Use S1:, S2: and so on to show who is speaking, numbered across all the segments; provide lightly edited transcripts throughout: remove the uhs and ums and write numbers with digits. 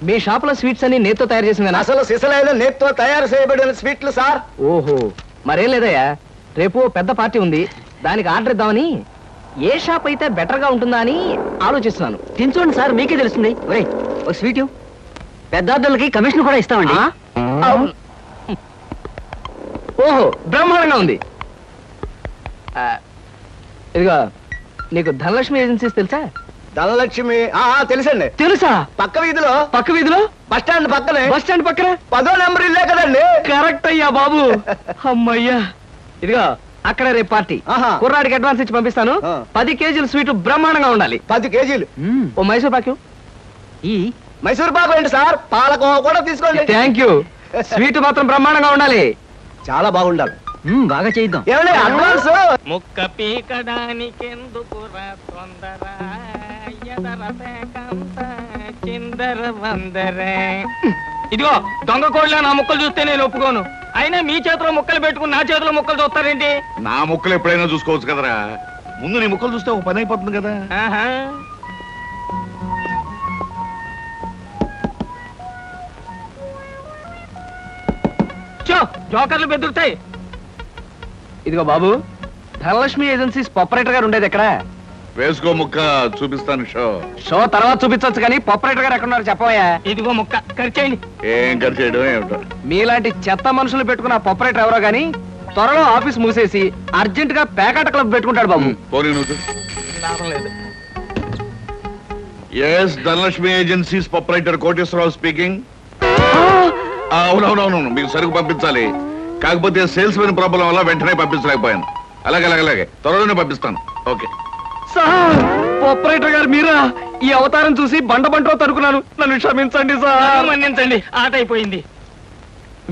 S1: మీ shop లో sweets అన్ని నేత్తో తయారు చేసింది.
S2: అసలు సిసలైన నేత్తో తయారు చేయబడిన స్వీట్లు సార్.
S1: ఓహో, మరేం లేదయ్యా, రేపు పెద్ద పార్టీ ఉంది, దానికి ఆర్డర్ ఇద్దామని ఏ షాప్ అయితే బెటర్ గా ఉంటుందా అని ఆలోచిస్తున్నాను.
S3: తినచూడండి సార్, మీకే తెలుస్తుంది. ఒరే ఒక స్వీట్, పెద్ద ఆర్డర్లకి కమిషన్ కూడా ఇస్తామండి.
S1: ఓహో, బ్రహ్మాండంగా ఉంది. ఇదిగో, నీకు ధనలక్ష్మి ఏజెన్సీస్ తెలుసా?
S2: ధనలక్ష్మి తెలుసండి.
S1: తెలుసా?
S2: పక్క వీధిలో బస్ స్టాండ్ పక్కనే. 10వ నెంబర్ ఇల్లే కదండి.
S1: కరెక్ట్ అయ్యా బాబు. అమ్మయ్యా. ఇదిగో, అక్కడ రేపు పార్టీ. కుర్రాడికి అడ్వాన్స్ ఇచ్చి పంపిస్తాను. 10 కేజీల స్వీట్ బ్రహ్మాండంగా ఉండాలి.
S2: 10 కేజీలు.
S1: ఓ మైసూర్ పాకు.
S2: ఈ మైసూర్ పాకు ఏంటి సార్, పాలకోవా కూడా తీసుకోండి.
S1: Thank you. స్వీట్ మాత్రం బ్రహ్మాండంగా ఉండాలి.
S2: చాలా బాగుండాలి.
S3: బాగా చేద్దాం.
S2: ఏమండి అడ్వాన్స్?
S4: ముక్క పీకడానికెందుకురా తొందర, చిందర వందరే. ఇదిగో, దొంగ కోళ్ళ నా ముక్కలు చూస్తే నేను ఒప్పుకోను. అయినా మీ చేతిలో ముక్కలు పెట్టుకుని నా చేతిలో ముక్కలు చూస్తారేంటి?
S5: నా ముక్కలు ఎప్పుడైనా చూసుకోవచ్చు కదరా, ముందు నీ ముక్కలు చూస్తే ఒక పని అయిపోతుంది కదా.
S4: జోకర్లు బెదురుతాయి.
S1: ఇదిగో బాబు, ధనలక్ష్మి ఏజెన్సీస్ ప్రొపరేటర్ గారు ఉండేది ఎక్కడ?
S5: వేసుకో ముక్క, చూపిస్తాను.
S1: షో తర్వాత చూపించవచ్చు కానీ ప్రొపరేటర్ గారు ఎక్కడున్నారు చెప్పవయ్యా.
S4: ఇదిగో ముక్క, ఖర్చేయండి.
S5: ఏం ఖర్చు చేయడం ఏమిటో.
S1: మీలాంటి చెత్త మనుషులు పెట్టుకున్న ప్రొపరేటర్ ఎవరో గానీ త్వరలో ఆఫీస్ మూసేసి అర్జెంట్ గా పేకాట క్లబ్ పెట్టుకుంటాడు బాబు.
S5: పోనీ నువ్వు. Yes, Dhanalakshmi agencies proprietor Koteswararao speaking. అవునవునవును, మీకు సరుకు పంపించాలి, కాకపోతే సేల్స్ మెన్ ప్రాబ్లం వల్ల వెంటనే పంపించలేకపోయాను. అలాగే త్వరలోనే పంపిస్తాను. ఓకే
S1: సార్, ప్రొపరేటర్ గారు మీరా? ఈ అవతారం చూసి బండబంటో తరుకున్నాను, నన్ను క్షమించండి సార్.
S4: మన్నించండి, ఆట అయిపోయింది.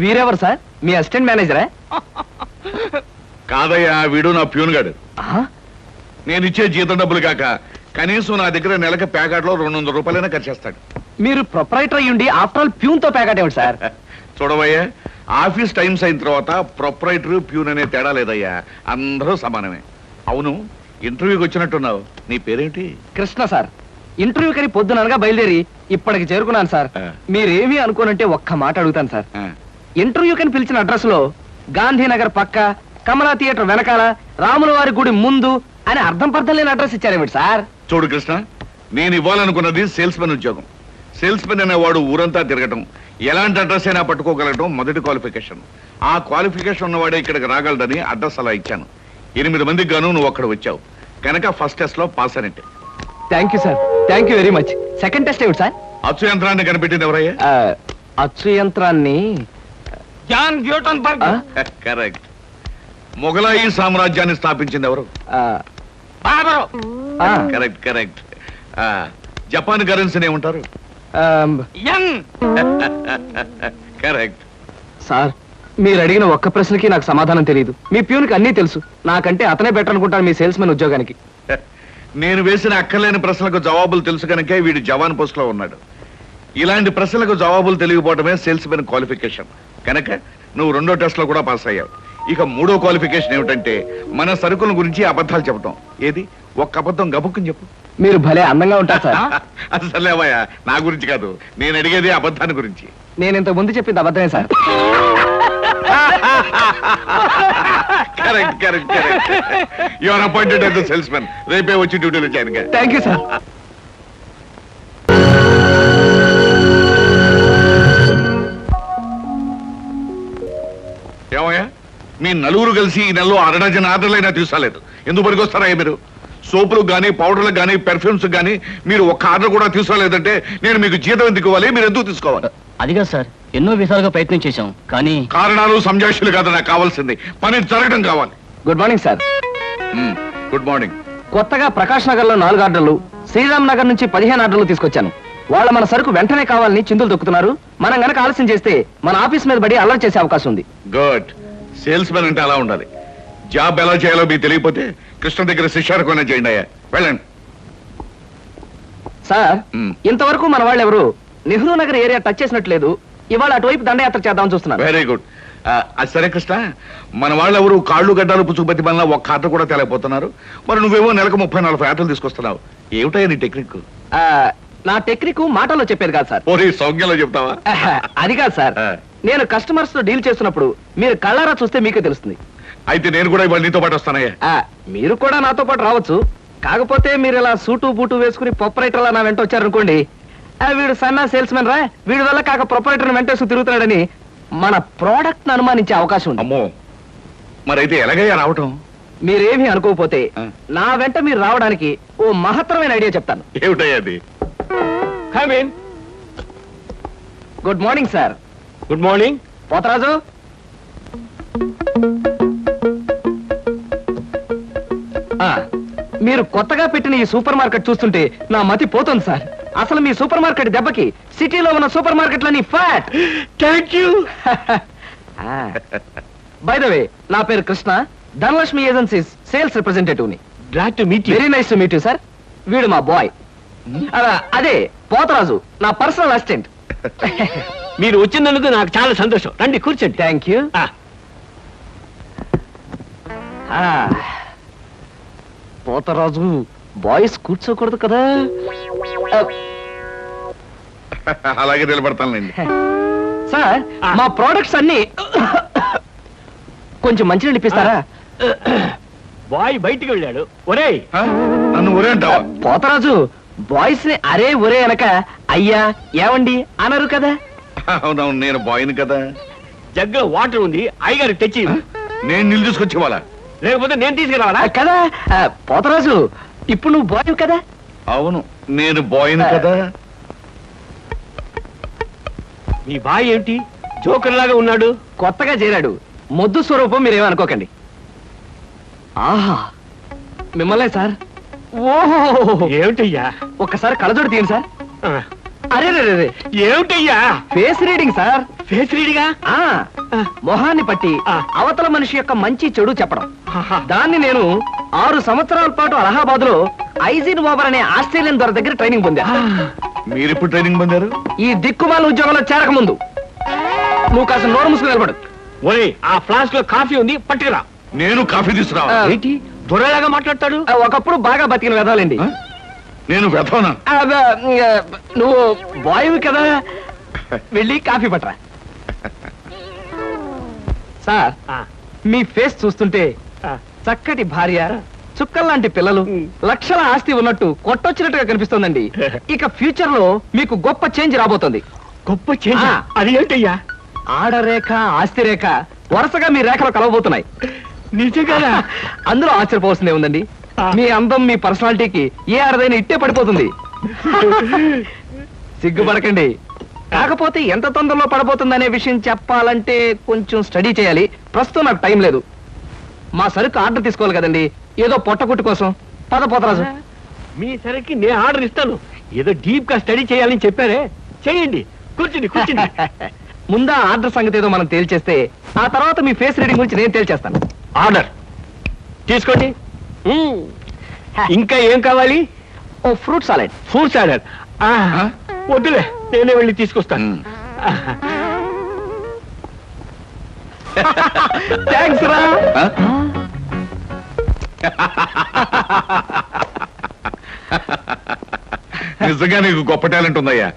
S1: వీరెవరు సార్? మీ అసిస్టెంట్ మేనేజరా?
S5: కాదయ్యా, వీడు నా ప్యూన్ గాడు. నేను ఇచ్చే జీతం డబ్బులు కాక కనీసం నా దగ్గర నెలకి ప్యాకెట్లో 200 రూపాయలైనా ఖర్చు చేస్తాడు.
S1: మీరు ప్రొపరేటర్ అయ్యుండి ఆఫ్టర్ ఆల్ ప్యూన్ తో ప్యాకెట్ ఏమిటి సార్?
S5: చూడవయ్యా, ఆఫీస్ టైమ్స్ అయిన తర్వాత ప్రొపరేటర్ ప్యూన్ అనే తేడా లేదయ్యా, అందరూ సమానమే. అవును, ఇంటర్వ్యూకి వచ్చినట్టున్నావు, నీ పేరేంటి?
S1: కృష్ణ సార్. ఇంటర్వ్యూ కని పొద్దుననగా బయలుదేరి ఇప్పటికి చేరుకున్నాను సార్. మీరేమీ అనుకోనంటే ఒక్క మాట అడుగుతాను సార్. ఇంటర్వ్యూ కని పిలిచిన అడ్రస్ లో గాంధీనగర్ పక్క, కమలా థియేటర్ వెనకాల, రాముల వారి గుడి ముందు అని అర్థం పర్థం లేని అడ్రస్ ఇచ్చారేమిటి సార్?
S5: చూడు కృష్ణ, నేను ఇవ్వాలనుకున్నది సేల్స్ మెన్ ఉద్యోగం. సేల్స్ మెన్ అనేవాడు ఊరంతా తిరగటం, ఎలాంటి అడ్రస్ అయినా పట్టుకోగలగటం మొదటి క్వాలిఫికేషన్. ఆ క్వాలిఫికేషన్ ఉన్నవాడే ఇక్కడికి రాగలడని అడ్రస్ అలా ఇచ్చాను. 8 మందికి గాను నువ్వు అక్కడ వచ్చావు కనుక ఫస్ట్ టెస్ట్ లో పాస్ అనేట్టే.
S1: Thank you sir, thank you very much. Second test ఏమిటి సార్?
S5: అచ్చు యంత్రాన్ని కనిపెట్టింది ఎవరయ్యా?
S1: అచ్చు యంత్రాన్ని
S4: జాన్ గ్యూటన్బర్గ్.
S5: కరెక్ట్. మొఘలాయి సామ్రాజ్యాన్ని స్థాపించింది ఎవరు?
S4: బాబరు.
S5: కరెక్ట్. జపాన్ కరెన్సీని ఏమంటారు?
S4: యం.
S5: కరెక్ట్.
S1: సార్, మీరు అడిగిన ఒక్క ప్రశ్నకి నాకు సమాధానం తెలియదు. మీ ప్యూన్కి అన్నీ తెలుసు, నాకంటే అతనే బెటర్ అనుకుంటాను మీ సేల్స్ మెన్ ఉద్యోగానికి.
S5: నేను వేసిన అక్కర్లేని ప్రశ్నలకు జవాబులు తెలుసు కనుకే వీడు జవాన్ పోస్ట్ లో ఉన్నాడు. ఇలాంటి ప్రశ్నలకు జవాబులు తెలియకపోవడమే సేల్స్ మెన్ క్వాలిఫికేషన్. కనుక నువ్వు 2వ టెస్ట్ లో కూడా పాస్ అయ్యావు. ఇక 3వ క్వాలిఫికేషన్ ఏమిటంటే మన సరుకుల గురించి అబద్ధాలు చెప్పడం. ఏది, ఒక్క అబద్ధం గబుక్కుని చెప్పు.
S1: మీరు భలే అందంగా ఉంటారు సార్.
S5: అసలేవయ్యా, నా గురించి కాదు, నేను అడిగేది అబద్ధాన్ని గురించి.
S1: నేను ఇంతకు ముందు చెప్పింది అబద్ధమే sir.
S5: Correct. You are appointed as the salesmen. రేపే వచ్చి డ్యూటీలో జాయిన్ గా.
S1: Thank you sir.
S5: ఏమయ్యా, మీ నలుగురు కలిసి ఈ నెలలో 6 డజన్ ఆర్డర్లైనా తీసుకోలేదు. ఎందుకు పనికొస్తారా మీరు? సోపులకు కానీ, పౌడర్లకు కానీ, పెర్ఫ్యూమ్స్ కానీ మీరు ఒక్క ఆర్డర్ కూడా తీసుకోలేదంటే నేను మీకు జీతం ఎందుకు ఇవ్వాలి? మీరు ఎందుకు తీసుకోవాలి?
S3: అదిగా సార్, ఎన్నో విధాలుగా ప్రయత్నం చేశాం కానీ
S5: కారణాలు సంజాషులు కాదు నాకు కావాల్సింది, పని జరగడం కావాలి.
S1: Good morning sir.
S5: Good morning.
S1: కొత్తగా ప్రకాష్ నగర్ లో 4 ఆర్డర్లు, శ్రీరామ్ నగర్ నుంచి 15 ఆర్డర్లు తీసుకొచ్చాను. వాళ్ళ మన సరుకు వెంటనే కావాలని చిందులు దొక్కుతున్నారు. మనం గనక ఆలస్యం చేస్తే మన ఆఫీస్ మీద పడి అల్లరి చేసే అవకాశం ఉంది.
S5: గుడ్. సేల్స్ మెన్ అంటే అలా ఉండాలి. జాబ్ ఎలా చేయాలో మీకు తెలియకపోతే కృష్ణ దగ్గర శిష్యారకమైనా చేయండి అయ్యా. వెళ్ళండి
S1: సార్. ఇంతవరకు మన వాళ్ళు ఎవరు నెహ్రూ నగర్ ఏరియా టచ్ చేసినట్లేదు. ఇవాళ అటువైపు దండయాత్ర చేద్దామని చూస్తున్నారు.
S5: Very good. అది సరే కృష్ణ, మన వాళ్ళు ఎవరు కాళ్ళు గడ్డాలు పుచ్చుకుపతి వల్ల ఒక్క ఆర్డర్ కూడా తేలేకపోతున్నారు. మరి నువ్వేమో నెలకు 30-40 ఆర్డర్లు తీసుకొస్తున్నావు. ఏమిటయ్యా నీ టెక్నిక్?
S1: నా టెక్నిక్ మాటల్లో చెప్పేది కాదు సార్.
S5: పోనీ సౌజ్ఞలో చెప్తావా?
S1: అది కాదు సార్, నేను కస్టమర్స్ తో డీల్ చేస్తున్నప్పుడు మీరు కళ్ళారా చూస్తే మీకే తెలుస్తుంది.
S5: అయితే నేను కూడా ఇవాళ నీతో పాటు వస్తానయ్యా.
S1: మీరు కూడా నాతో పాటు రావచ్చు. కాకపోతే మీరు ఇలా సూటు బూటు వేసుకుని ప్రొపరేటర్లా నా వెంట వచ్చారనుకోండి, వీడు సన్నా సేల్స్ మెన్ రా, వీడి వల్ల కాక ప్రొపరేటర్ వెంటేసుకు తిరుగుతున్నాడని మన ప్రోడక్ట్ ను అనుమానించే అవకాశం ఉంది.
S5: అమ్మో, మరైతే ఎలాగయ్యా రావటం?
S1: మీరేమీ అనుకోకపోతే నా వెంట మీరు రావడానికి ఓ మహత్తరమైన ఐడియా చెప్తాను.
S5: ఏమిటయ్యా అది?
S4: Come in.
S1: Good morning sir.
S4: Good morning.
S1: Potharaju, మీరు కొత్తగా పెట్టిన ఈ సూపర్ మార్కెట్ చూస్తుంటే నా మతి పోతుంది సార్. అసలు మీ సూపర్ మార్కెట్ దెబ్బకి సిటీలో ఉన్న సూపర్ మార్కెట్లని ఫ్యాట్.
S4: Thank you.
S1: By the way, నా పేరు Krishna, Dhanalakshmi agencies sales representative ని.
S4: Glad to meet you.
S1: Very nice to meet you sir. వీడు మా బాయ్. అదే పోతరాజు, నా పర్సనల్ అసిస్టెంట్.
S4: మీరు వచ్చినందుకు నాకు చాలా సంతోషం. రండి కూర్చోండి.
S1: Thank you. పోతరాజు, బాయ్స్ కూర్చోకూడదు కదా.
S5: అలాగే నిలబడతానులేండి.
S1: సార్, మా ప్రోడక్ట్స్ అన్ని కొంచెం మంచినీళ్ళు ఇప్పిస్తారా?
S4: బాయ్ బయటికి వెళ్ళాడు. ఒరేయ్,
S5: నన్ను ఊరే అంటావా?
S1: పోతరాజు, బాయ్స్ ని అరే ఒరే అనక అయ్యా ఏమండి అనరు కదా.
S5: అవునవును, నేను బాయ్ని కదా.
S4: జగ్గులో వాటర్ ఉంది, అయ్యగారు తెచ్చి.
S5: నేను నీళ్ళు తీసుకొచ్చే వాళ్ళ,
S4: లేకపోతే నేను తీసుకురావాలా?
S1: కదా పోతరాజు, ఇప్పుడు నువ్వు బాయ్ కదా.
S5: అవును, నేను బాయ్ని కదా.
S4: మీ బాయ్ ఏంటి జోకర్ లాగా ఉన్నాడు?
S1: కొత్తగా చేరాడు, మొద్దు స్వరూపం, మీరేమనుకోకండి. ఆహా, మిమ్మల్నే సార్. ఓహో,
S4: ఏమిటయ్యా?
S1: ఒక్కసారి కళ్ళజోడు తీయండి సార్.
S4: ఆ,
S1: అరే రే రే,
S4: ఏమిటయ్యా?
S1: Face reading sir.
S4: ఫేస్ రీడింగా?
S1: మొహాన్ని పట్టి అవతల మనిషి యొక్క మంచి చెడు చెప్పడం. దాన్ని నేను 6 సంవత్సరాల పాటు అలహాబాద్ లో ఐజిన్ ఓవర్ అనే ఆస్ట్రేలియన్ దొర దగ్గర ట్రైనింగ్ పొందా.
S5: మీరెప్పుడు ట్రైనింగ్ పొందారు?
S1: ఈ దిక్కుమాల ఉద్యోగంలో చేరక ముందు. నువ్వు కాస్త నోరు మూసుకుని నిలబడు.
S4: ఒరే, ఆ ఫ్లాస్క్ లో కాఫీ ఉంది, పట్టుకురా.
S5: నేను కాఫీ తీసుకురా.
S4: ఏంటి దొరలాగా మాట్లాడతాడు?
S1: ఒకప్పుడు బాగా బతికిన వెదవాలండి.
S5: నేను వెతవనా?
S1: నువ్వు బాయ్ కదా, వెళ్ళి కాఫీ పట్టరా. సార్, మీ ఫేస్ చూస్తుంటే చక్కటి భార్య, చుక్కల్లాంటి పిల్లలు, లక్షల ఆస్తి ఉన్నట్టు కొట్టొచ్చినట్టుగా కనిపిస్తోందండి. ఇక ఫ్యూచర్ లో మీకు గొప్ప చేంజ్ రాబోతుంది.
S4: గొప్ప చేంజ్? అది ఏంటయ్యా?
S1: ఆడరేఖ, ఆస్తి రేఖ వరుసగా మీ రేఖలు కలవబోతున్నాయి.
S4: నిజంగా?
S1: అందులో ఆశ్చర్యపోవాల్సిందే ఉందండి. మీ అందం, మీ పర్సనాలిటీకి ఏ ఆడదైనా ఇట్టే పడిపోతుంది. సిగ్గుపడకండి. కాకపోతే ఎంత తొందరలో పడబోతుందనే విషయం చెప్పాలంటే కొంచెం స్టడీ చేయాలి. ప్రస్తుతం నాకు టైం లేదు. మా సరుకు ఆర్డర్ తీసుకోవాలి కదండి, ఏదో పొట్టకుట్టు కోసం. పద పోతరాజు.
S4: మీ సరికి నేను ఆర్డర్ ఇస్తాను. ఏదో డీప్ గా స్టడీ చేయాలని చెప్పారే, చేయండి. కూర్చుని కూర్చుని.
S1: ముందా ఆర్డర్ సంగతి ఏదో మనం తేల్చేస్తే ఆ తర్వాత మీ ఫేస్ రీడింగ్ గురించి నేను తేల్చేస్తాను.
S4: ఆర్డర్ తీసుకోండి. ఇంకా ఏం కావాలి?
S1: ఓ ఫ్రూట్ సాలెడ్.
S4: ఫ్రూట్ సాలెడ్ వద్దులే, నేనే వెళ్ళి తీసుకొస్తాను.
S1: థ్యాంక్స్ రా.
S5: నిజంగా నీకు గొప్ప టాలెంట్ ఉందయ్యా.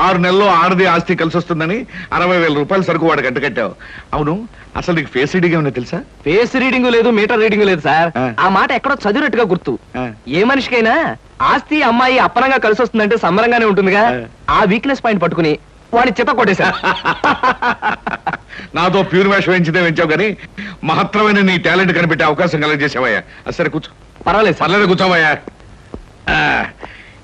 S5: 6 నెలల్లో ఆడది ఆస్తి కలిసి వస్తుందని 60,000 రూపాయల సరుకు వాడికి అంటకట్టావు. అవును, అసలు నీకు ఫేస్ రీడింగ్ ఏమన్నా తెలుసా?
S1: ఫేస్ రీడింగ్ లేదు, మీటర్ రీడింగ్ లేదు సార్. ఆ మాట ఎక్కడో చదివినట్టుగా గుర్తు. ఏ మనిషికైనా ఆస్తి, అమ్మాయి అప్పనంగా కలిసి వస్తుందంటే సంబరంగానే ఉంటుందిగా. ఆ వీక్నెస్ పాయింట్ పట్టుకుని వాడిని చిత్త కొట్టేశా.
S5: నాతో ప్యూర్ వేషం వేయించితే వేయించావు కానీ మహత్తరమైన నీ టాలెంట్ కనిపెట్టే అవకాశం కలగజేసావయ్యా. సరే కూర్చో.
S1: పర్వాలేదు సార్.
S5: పర్లేదు, కూర్చోవయ్యా.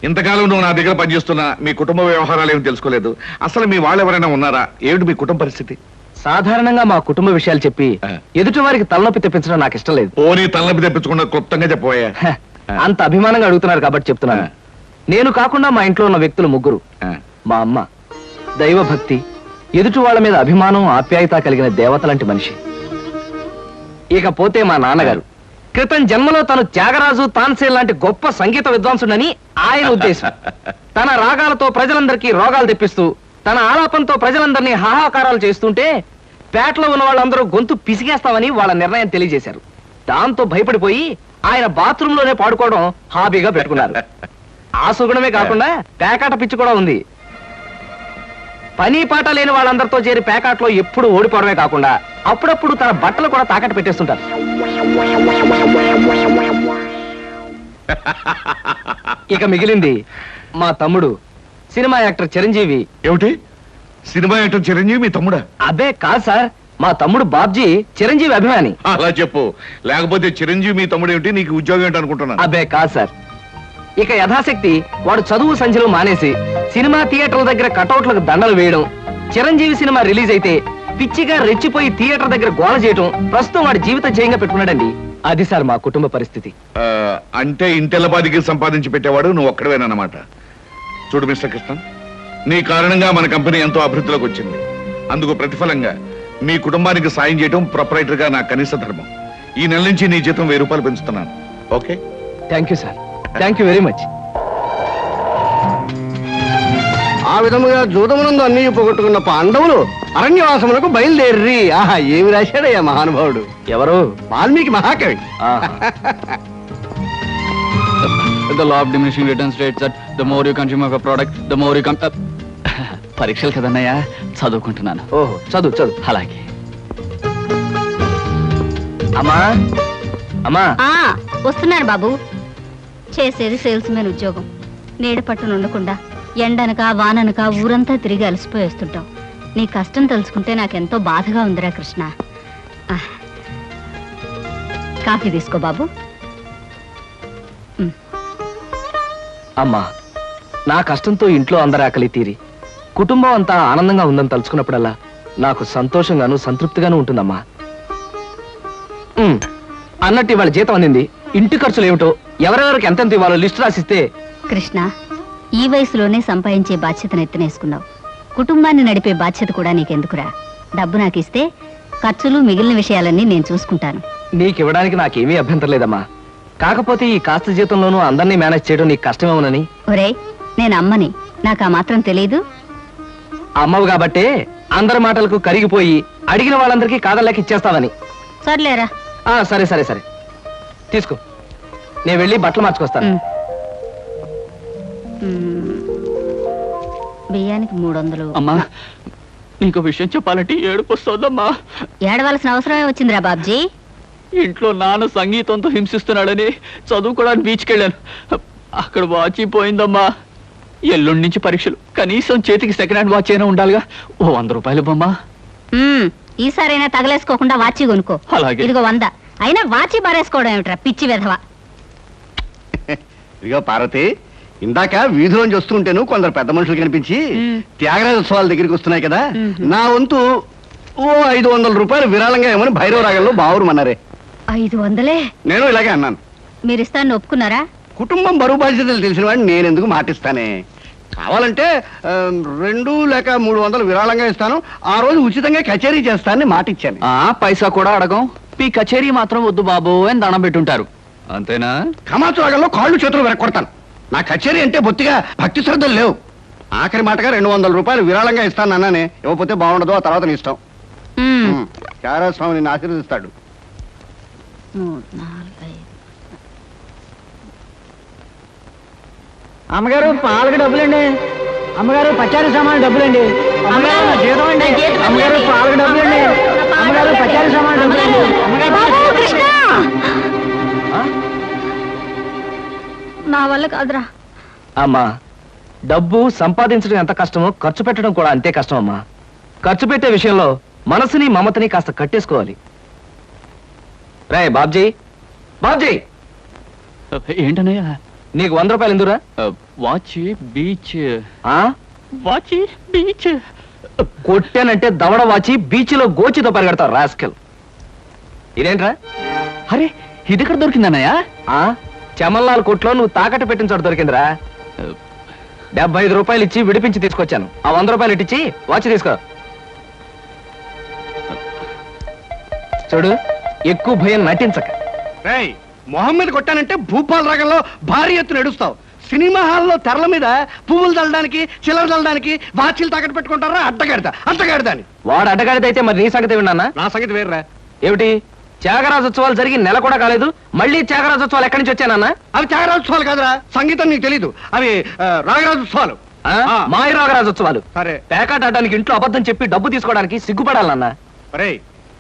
S5: ఇంతకాలం నువ్వు నా దగ్గర పనిచేస్తున్నా మీ కుటుంబ వ్యవహారాలు ఏమి తెలుసుకోలేదు. అసలు మీ వాళ్ళు ఎవరైనా ఉన్నారా? ఏమిటి మీ కుటుంబ పరిస్థితి?
S1: సాధారణంగా మా కుటుంబ విషయాలు చెప్పి ఎదుటి వారికి తలనొప్పి తెప్పించడం నాకు ఇష్టం లేదు.
S5: ఓ, నీ తలనొప్పి తెప్పించకుండా క్లుప్తంగా చెప్పబోయా.
S1: అంత అభిమానంగా అడుగుతున్నారు కాబట్టి చెప్తున్నాను. నేను కాకుండా మా ఇంట్లో ఉన్న వ్యక్తులు 3. మా అమ్మ దైవభక్తి, ఎదుటి వాళ్ళ మీద అభిమానం, ఆప్యాయత కలిగిన దేవత లాంటి మనిషి. ఇకపోతే మా నాన్నగారు క్రితం జన్మలో తను త్యాగరాజు, తాన్సేన్ లాంటి గొప్ప సంగీత విద్వాంసుడని ఆయన ఉద్దేశం. తన రాగాలతో ప్రజలందరికీ రోగాలు తెప్పిస్తూ, తన ఆలాపంతో ప్రజలందరినీ హాహాకారాలు చేస్తుంటే పేటలో ఉన్న వాళ్ళందరూ గొంతు పిసిగేస్తామని వాళ్ళ నిర్ణయం తెలియజేశారు. దాంతో భయపడిపోయి ఆయన బాత్రూమ్ లోనే పాడుకోవడం హాబీగా పెట్టుకున్నారు. ఆ సుగుణమే కాకుండా పేకాట పిచ్చి కూడా ఉంది. పని పాట లేని వాళ్ళందరితో చేరి పేకాట్లో ఎప్పుడు ఓడిపోవడమే కాకుండా అప్పుడప్పుడు తన బట్టలు కూడా తాకట్టు పెట్టేస్తుంటారు. ఇక మిగిలింది మా తమ్ముడు సినిమా యాక్టర్ చిరంజీవి.
S5: ఏమిటి సినిమా యాక్టర్ చిరంజీవి మీ తమ్ముడా?
S1: అబ్బే కాదు సార్, మా తమ్ముడు బాబ్జీ చిరంజీవి అభిమాని.
S5: అలా చెప్పు, లేకపోతే చిరంజీవి మీ తమ్ముడు ఏమిటి, నీకు ఉద్యోగం ఏంటి అనుకుంటున్నాను.
S1: అబ్బే కాదు సార్, ఇక యథాశక్తి వాడు చదువు సంధ్యలు మానేసి సినిమా థియేటర్ల దగ్గర కటౌట్లకు దండలు వేయడం, చిరంజీవి సినిమా రిలీజ్ అయితే పిచ్చిగా రెచ్చిపోయి థియేటర్ దగ్గర గోల చేయడం ప్రస్తుతం వాడి జీవిత జయంగా పెట్టుకున్నాడండి. అది సార్ మా కుటుంబ పరిస్థితి.
S5: అంటే ఇంటెల్లపాదికి సంపాదించి పెట్టేవాడు నువ్వు ఒక్కడవేనన్నమాట. చూడు మిస్టర్ కృష్ణ, నీ కారణంగా మన కంపెనీ ఎంతో అభివృద్ధిలోకి వచ్చింది. అందుకు ప్రతిఫలంగా మీ కుటుంబానికి సాయం చేయడం ప్రొపరైటర్ గా నా కనీస ధర్మం. ఈ నెల నుంచి నీ జీతం 1000 రూపాయలు పెంచుతున్నాను. Okay?
S1: Thank you sir, thank you very much.
S2: ఆ విధముగా జూదమునందు అన్ని పోగొట్టుకున్న పాండవులు అరణ్యవాసములకు బయలుదేర్రి. ఆహా, ఏమి రాశాడయ్యా మహానుభావుడు.
S1: ఎవరు?
S2: వాల్మీకి మహాకవి.
S6: The law of diminishing returns states that the more you consume of a product, the more you పరీక్షలు కదన్నయ్యా, చదువుకుంటున్నాను.
S1: ఓహో, చదువు చదువు.
S6: అలాగే.
S1: అమ్మా అమ్మా.
S7: వస్తున్నారు బాబు. చేసేది సేల్స్ మెన్ ఉద్యోగం. నీడ పట్టున ఉండకుండా ఎండనక వాననక ఊరంతా తిరిగి అలసిపోయి వస్తుంటాం. నీ కష్టం తెలుసుకుంటే నాకెంతో బాధగా ఉందిరా కృష్ణ. కాఫీ తీసుకో బాబు.
S1: అమ్మా, నా కష్టంతో ఇంట్లో అందరి ఆకలి తీరి కుటుంబం అంతా ఆనందంగా ఉందని తలుచుకున్నప్పుడల్లా నాకు సంతోషంగాను సంతృప్తిగాను ఉంటుందమ్మా. అన్నట్టు ఇవాళ జీతం అందింది. ఇంటి ఖర్చులు ఏమిటో, ఎవరెవరికి ఎంతెంత ఇవ్వాలో లిస్టు రాసిస్తే.
S7: కృష్ణ, ఈ వయసులోనే సంపాదించే బాధ్యతను ఎత్తనేసుకున్నావు. కుటుంబాన్ని నడిపే బాధ్యత కూడా నీకెందుకురా? డబ్బు నాకు ఇస్తే ఖర్చులు మిగిలిన విషయాలన్నీ నేను చూసుకుంటాను.
S1: నీకివ్వడానికి నాకేమీ అభ్యంతరం లేదమ్మా. కాకపోతే ఈ కాస్త జీతంలోనూ అందరినీ మేనేజ్ చేయడం నీకు కష్టమేమోనని.
S7: ఒరే, నేను అమ్మని, నాకు ఆ మాత్రం తెలీదు.
S1: అమ్మవు కాబట్టే అందరి మాటలకు కరిగిపోయి అడిగిన వాళ్ళందరికీ కాదలేక ఇచ్చేస్తావని.
S7: సర్లేరా.
S1: సరే సరే సరే, తీసుకో. నేను వెళ్ళి బట్టలు మార్చుకొస్తాను.
S7: బియ్యానికి 300.
S6: అమ్మా, నీకు విషయం చెప్పాలంటే ఏడుపు వస్తుందమ్మా.
S7: ఏడవలసిన అవసరమే వచ్చిందిరా బాబ్జీ.
S6: ఇంట్లో నాన్న సంగీతంతో హింసిస్తున్నాడని చదువుకోవడానికి బీచ్కి వెళ్ళాను. అక్కడ వాచ్ పోయిందమ్మా. ఎల్లుండి నుంచి పరీక్షలు. కనీసం చేతికి సెకండ్ హ్యాండ్ వాచ్ అయినా ఉండాలిగా. ఓ 100 రూపాయలు బొమ్మా.
S7: ఈసారైనా తగలేసుకోకుండా వాచి కొనుక్కో.
S6: అలాగే.
S7: ఇదిగో 100. అయినా వాచి బారేసుకోవడం ఏమిట్రా పిచ్చి వెధవ.
S2: ఇదిగో పార్వతి, ఇందాక వీధిలోంచి వస్తుంటేను కొందరు పెద్ద మనుషులు కనిపించి త్యాగరాజోత్సవాల దగ్గరికి వస్తున్నాయి కదా, నా వంతు ఓ 500 రూపాయలు విరాళంగా ఏమని భైరవ రాగంలో బావురమన్నారే.
S7: 500?
S2: నేను ఇలాగే అన్నాను.
S7: మీరిస్తాను ఒప్పుకున్నారా?
S2: కుటుంబం బరువు బాధ్యతలు తెలిసిన వాడిని నేను ఎందుకు మాటిస్తానే. కావాలంటే 2 లేక 300 విరాళంగా ఇస్తాను. ఆ రోజు ఉచితంగా కచేరీ చేస్తానని మాటిచ్చాను.
S6: పైసా కూడా అడగం. మీ కచేరీ మాత్రం వద్దు బాబు అని దండం పెట్టుంటారు. అంతేనా?
S2: కమాచు రాగంలో కాళ్ళు చేతులు వెరకొడతాను. నా కచేరీ అంటే బొత్తిగా భక్తి శ్రద్ధలు లేవు. ఆఖరి మాటగా 200 రూపాయలు విరాళంగా ఇస్తాను అన్నానే. ఇవ్వకపోతే బాగుండదు, ఆ తర్వాత నీ ఇష్టం. చారాస్వామి నిన్ను ఆశీర్వదిస్తాడు.
S7: 3, 4, 5.
S3: అమ్మగారు పాలకు డబ్బులండి. అమ్మగారు పచారీ సామాన్ డబ్బులండి. అమ్మగారు నా జీతం అండి. అమ్మగారు పాలకు డబ్బులండి. అమ్మగారు పచారీ సామాన్ డబ్బులండి.
S7: నా వల్ల కాదురా.
S1: అమ్మా, డబ్బు సంపాదించడం ఎంత కష్టమో ఖర్చు పెట్టడం కూడా అంతే కష్టం అమ్మా. ఖర్చు పెట్టే విషయంలో మనసుని మమతని కాస్త కట్టేసుకోవాలి. రే బాబ్జీ, బాబ్జీ,
S6: ఏంటనయ్యా?
S1: నీకు 100 రూపాయలు ఎందురా?
S6: వాచ్ బీచ్.
S1: వాచి బీచ్ కొట్టానంటే దవడ వాచి బీచ్ లో గోచితో పరిగెడతావు రాస్కెల్. ఇదేంట్రా?
S6: అరే, ఇది ఎక్కడ దొరికిందన్నయ్యా?
S1: చమల్లాల్ కొట్లో నువ్వు తాకట్టు పెట్టిన చోట దొరికిందిరా. 75 రూపాయలు ఇచ్చి విడిపించి తీసుకొచ్చాను. ఆ 100 రూపాయలు ఇట్టించి వాచ్ తీసుకో. చూడు, ఎక్కువ భయం నటించక.
S2: మొహమ్మద్ కొట్టానంటే భూపాల్ రాగంలో భారీ ఎత్తున ఎడుస్తావు. సినిమా హాల్లో తెరల మీద పువ్వులు చల్లడానికి, చిల్లర చల్లడానికి వాచీలు తాకట్టు పెట్టుకుంటారా? అడ్డగాడిదా అని.
S1: వాడు అడ్డగాడిదైతే మరి నీ సంగతి విన్నానా?
S2: నా సంగతి వేర్రా.
S1: ఏమిటి? త్యాగరాజోత్సవాలు జరిగి నెల కూడా కాలేదు, మళ్ళీ త్యాగరాజోత్సవాలు ఎక్కడి నుంచి వచ్చానన్నా?
S2: అవి త్యాగరాజోత్సవాలు కాదురా, సంగీతం నీకు తెలీదు. అవి రాగరాజోత్సవాలు.
S1: మాయ రాగరాజోత్సవాలు.
S2: సరే.
S1: పేకాట ఆడడానికి ఇంట్లో అబద్ధం చెప్పి డబ్బు తీసుకోవడానికి సిగ్గుపడాలన్నా.
S2: అరే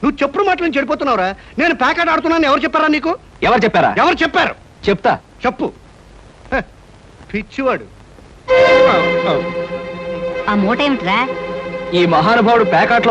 S2: నువ్వు చెప్పుడు మాటలను చెడిపోతున్నావురా. నేను ప్యాకెట్ ఆడుతున్నాను ఎవరు చెప్పారా నీకు?
S1: ఎవరు చెప్పారా?
S2: ఎవరు చెప్పారు?
S1: చెప్తా.
S2: చెప్పు. హ, పిచ్చివాడు.
S7: ఆ మూట ఏమిట్రా?
S1: ఈ మహానుభావుడు పేకాట్లో